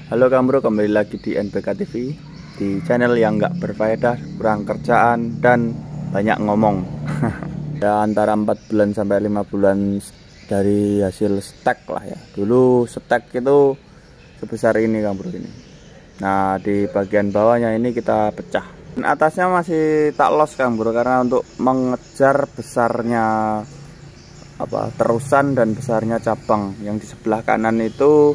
Halo Kang Bro, kembali lagi di NPK TV, di channel yang nggak berfaedah, kurang kerjaan, dan banyak ngomong. Ya antara 4 bulan sampai 5 bulan dari hasil stek lah ya. Dulu stek itu sebesar ini Kang Bro ini. Nah di bagian bawahnya ini kita pecah. Dan atasnya masih tak los Kang Bro, karena untuk mengejar besarnya terusan dan besarnya cabang. Yang di sebelah kanan itu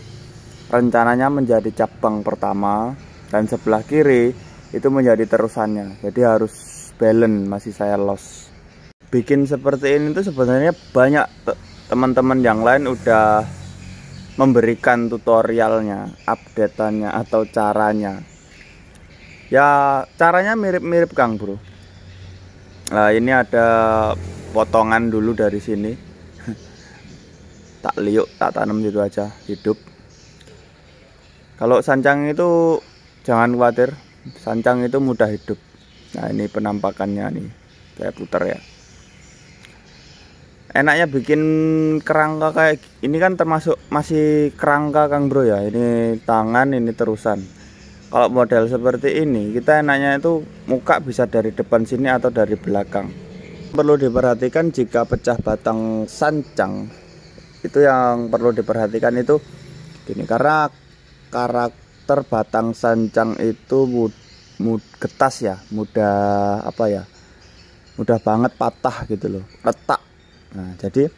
rencananya menjadi cabang pertama, dan sebelah kiri itu menjadi terusannya. Jadi harus balance, masih saya los. Bikin seperti ini tuh sebenarnya banyak teman-teman yang lain udah memberikan tutorialnya, updateannya atau caranya. Ya caranya mirip-mirip Kang Bro. Nah ini ada potongan dulu dari sini. Tak liuk, tak tanam gitu aja, hidup. Kalau sancang itu jangan khawatir, sancang itu mudah hidup. Nah ini penampakannya nih, saya putar ya. Enaknya bikin kerangka kayak ini kan termasuk masih kerangka Kang Bro ya. Ini tangan, ini terusan. Kalau model seperti ini kita enaknya itu muka bisa dari depan sini atau dari belakang. Perlu diperhatikan jika pecah batang sancang, itu yang perlu diperhatikan itu gini, karena karakter batang sancang itu getas ya, mudah mudah banget patah gitu loh, retak. Nah jadi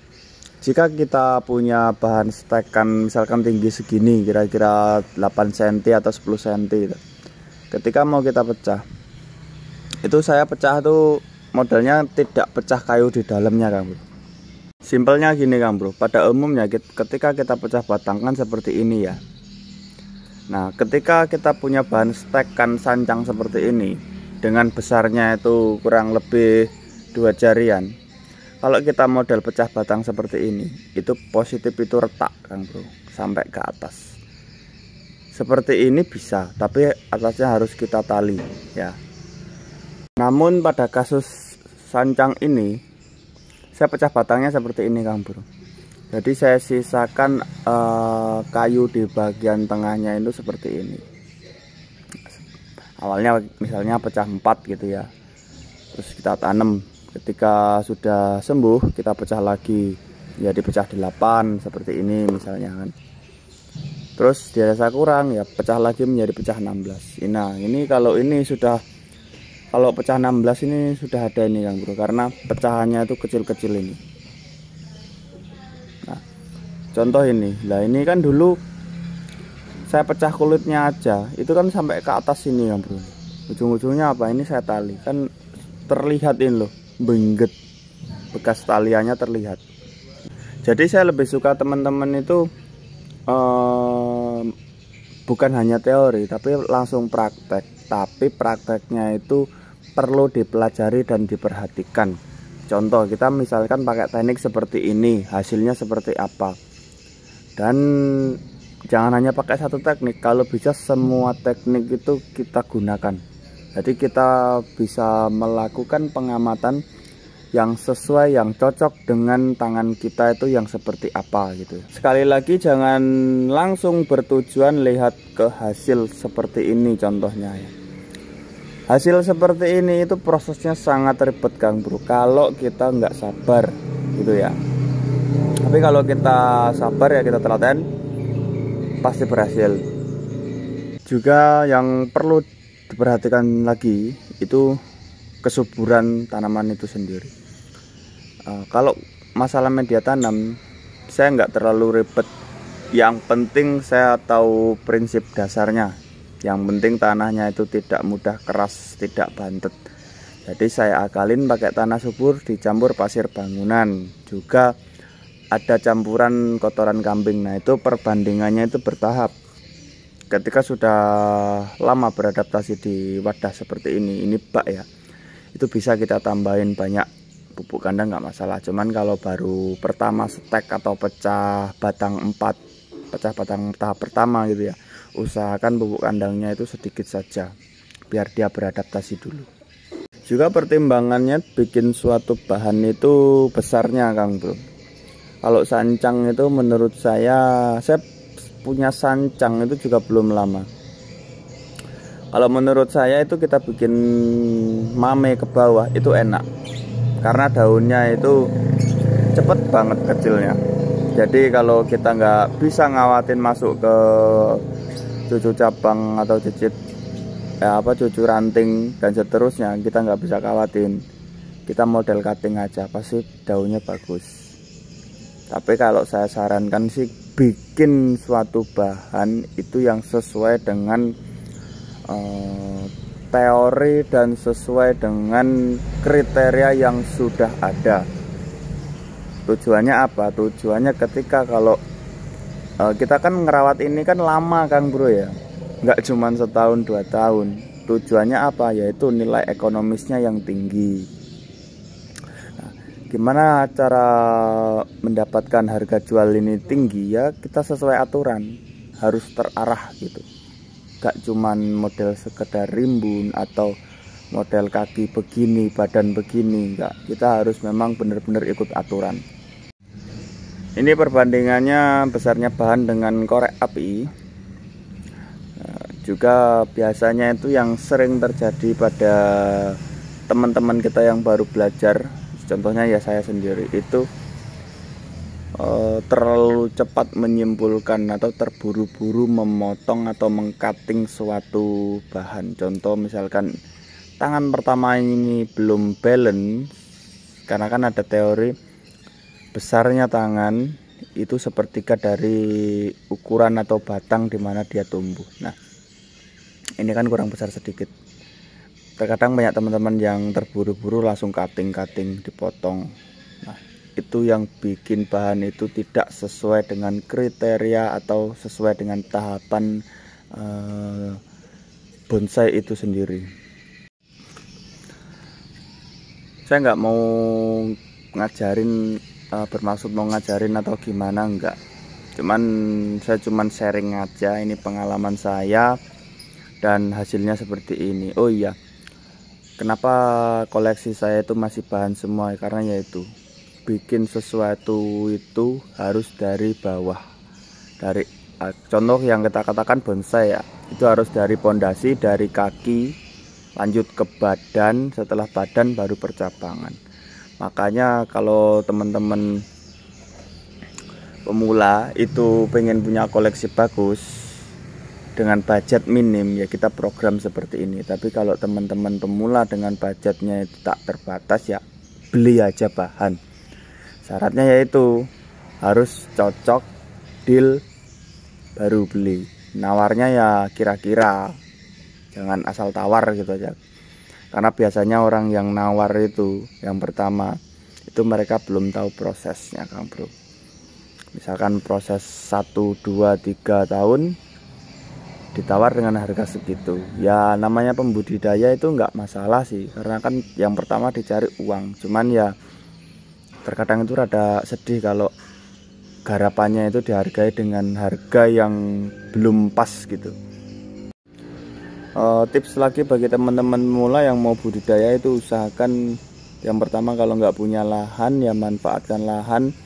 jika kita punya bahan stekan misalkan tinggi segini, kira-kira 8 cm atau 10 cm gitu, ketika mau kita pecah, itu saya pecah tuh modelnya tidak pecah kayu di dalamnya Kang Bro. Simpelnya gini Kang Bro, pada umumnya ketika kita pecah batang kan seperti ini ya. Nah ketika kita punya bahan stekan sancang seperti ini, dengan besarnya itu kurang lebih 2 jarian, kalau kita model pecah batang seperti ini, itu positif itu retak Kang Bro, sampai ke atas. Seperti ini bisa, tapi atasnya harus kita tali ya. Namun pada kasus sancang ini, saya pecah batangnya seperti ini Kang Bro. Jadi saya sisakan kayu di bagian tengahnya itu seperti ini. Awalnya misalnya pecah 4 gitu ya, terus kita tanam. Ketika sudah sembuh kita pecah lagi, jadi pecah 8 seperti ini misalnya kan. Terus dirasa kurang ya pecah lagi menjadi pecah 16. Nah ini kalau pecah 16 ini sudah ada ini Kang Bro, karena pecahannya itu kecil-kecil ini. Nah contoh ini, lah ini kan dulu saya pecah kulitnya aja, itu kan sampai ke atas sini Kang Bro. Ujung-ujungnya apa? Ini saya tali, kan terlihat ini loh, bengget, bekas taliannya terlihat. Jadi saya lebih suka teman-teman itu bukan hanya teori tapi langsung praktek. Tapi prakteknya itu perlu dipelajari dan diperhatikan. Contoh kita misalkan pakai teknik seperti ini, hasilnya seperti apa. Dan jangan hanya pakai satu teknik, kalau bisa semua teknik itu kita gunakan. Jadi kita bisa melakukan pengamatan yang sesuai, yang cocok dengan tangan kita itu yang seperti apa gitu. Sekali lagi jangan langsung bertujuan lihat ke hasil seperti ini contohnya ya. Hasil seperti ini itu prosesnya sangat ribet Kang Bro, kalau kita nggak sabar gitu ya. Tapi kalau kita sabar ya, kita telaten, pasti berhasil. Juga yang perlu diperhatikan lagi itu kesuburan tanaman itu sendiri. Kalau masalah media tanam saya nggak terlalu ribet, yang penting saya tahu prinsip dasarnya. Yang penting tanahnya itu tidak mudah keras, tidak bantet. Jadi saya akalin pakai tanah subur dicampur pasir bangunan, juga ada campuran kotoran kambing. Nah itu perbandingannya itu bertahap. Ketika sudah lama beradaptasi di wadah seperti ini bak ya, itu bisa kita tambahin banyak pupuk kandang, nggak masalah. Cuman kalau baru pertama stek atau pecah batang 4, pecah batang tahap pertama gitu ya, usahakan pupuk kandangnya itu sedikit saja biar dia beradaptasi dulu. Juga pertimbangannya bikin suatu bahan itu besarnya Kang Bro. Kalau sancang itu menurut saya punya sancang itu juga belum lama. Kalau menurut saya itu kita bikin mame ke bawah itu enak, karena daunnya itu cepet banget kecilnya. Jadi kalau kita nggak bisa ngawatin masuk ke cucu cabang atau cucu ranting dan seterusnya, kita nggak bisa kawatin, kita model cutting aja pasti daunnya bagus. Tapi kalau saya sarankan sih bikin suatu bahan itu yang sesuai dengan teori dan sesuai dengan kriteria yang sudah ada. Tujuannya apa? Tujuannya ketika kalau kita kan ngerawat ini kan lama Kang Bro ya, nggak cuma setahun 2 tahun. Tujuannya apa? Yaitu nilai ekonomisnya yang tinggi. Nah, gimana cara mendapatkan harga jual ini tinggi? Ya kita sesuai aturan, harus terarah gitu. Gak cuman model sekedar rimbun atau model kaki begini, badan begini, enggak. Kita harus memang benar-benar ikut aturan. Ini perbandingannya besarnya bahan dengan korek api. Juga biasanya itu yang sering terjadi pada teman-teman kita yang baru belajar. Contohnya ya saya sendiri itu terlalu cepat menyimpulkan atau terburu-buru memotong atau mengcutting suatu bahan. Contoh misalkan tangan pertama ini belum balance, karena kan ada teori besarnya tangan itu sepertiga dari ukuran atau batang di mana dia tumbuh. Nah, ini kan kurang besar sedikit. Terkadang banyak teman-teman yang terburu-buru langsung cutting dipotong. Nah, itu yang bikin bahan itu tidak sesuai dengan kriteria atau sesuai dengan tahapan bonsai itu sendiri. Saya nggak mau ngajarin, bermaksud mau ngajarin atau gimana, enggak. Saya cuman sharing aja, ini pengalaman saya dan hasilnya seperti ini. Oh iya, kenapa koleksi saya itu masih bahan semua? Karena yaitu bikin sesuatu itu harus dari bawah. Dari contoh yang kita katakan bonsai ya, itu harus dari pondasi, dari kaki, lanjut ke badan, setelah badan baru percabangan. Makanya kalau teman-teman pemula itu pengen punya koleksi bagus dengan budget minim, ya kita program seperti ini. Tapi kalau teman-teman pemula dengan budgetnya itu tak terbatas, ya beli aja bahan. Syaratnya yaitu harus cocok, deal, baru beli. Nawarnya ya kira-kira, jangan asal tawar gitu aja. Karena biasanya orang yang nawar itu yang pertama itu mereka belum tahu prosesnya Kang Bro. Misalkan proses 1, 2, 3 tahun ditawar dengan harga segitu. Ya namanya pembudidaya itu nggak masalah sih, karena kan yang pertama dicari uang. Cuman ya terkadang itu rada sedih kalau garapannya itu dihargai dengan harga yang belum pas gitu. Tips lagi bagi teman-teman pemula yang mau budidaya itu usahakan yang pertama kalau nggak punya lahan ya manfaatkan lahan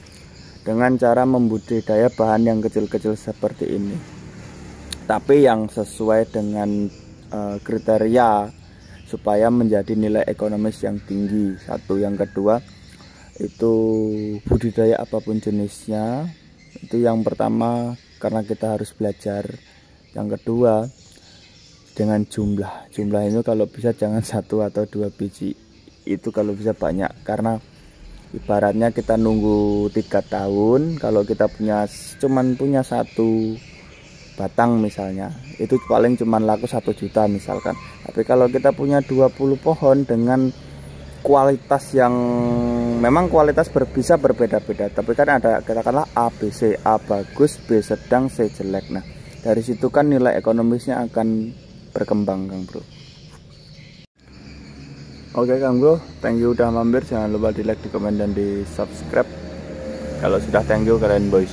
dengan cara membudidaya bahan yang kecil-kecil seperti ini. Tapi yang sesuai dengan kriteria supaya menjadi nilai ekonomis yang tinggi. Satu, yang kedua itu budidaya apapun jenisnya, itu yang pertama karena kita harus belajar. Yang kedua dengan jumlah itu kalau bisa jangan 1 atau 2 biji, itu kalau bisa banyak, karena ibaratnya kita nunggu 3 tahun, kalau kita cuman punya 1 batang misalnya, itu paling cuman laku 1 juta misalkan. Tapi kalau kita punya 20 pohon dengan kualitas yang memang kualitas bisa berbeda-beda, tapi kan ada katakanlah A, B, C, A bagus, B sedang, C jelek. Nah dari situ kan nilai ekonomisnya akan berkembang Kang Bro. Oke Kang Bro, thank you udah mampir. Jangan lupa di like, di komen, dan di subscribe. Kalau sudah thank you kalian boys.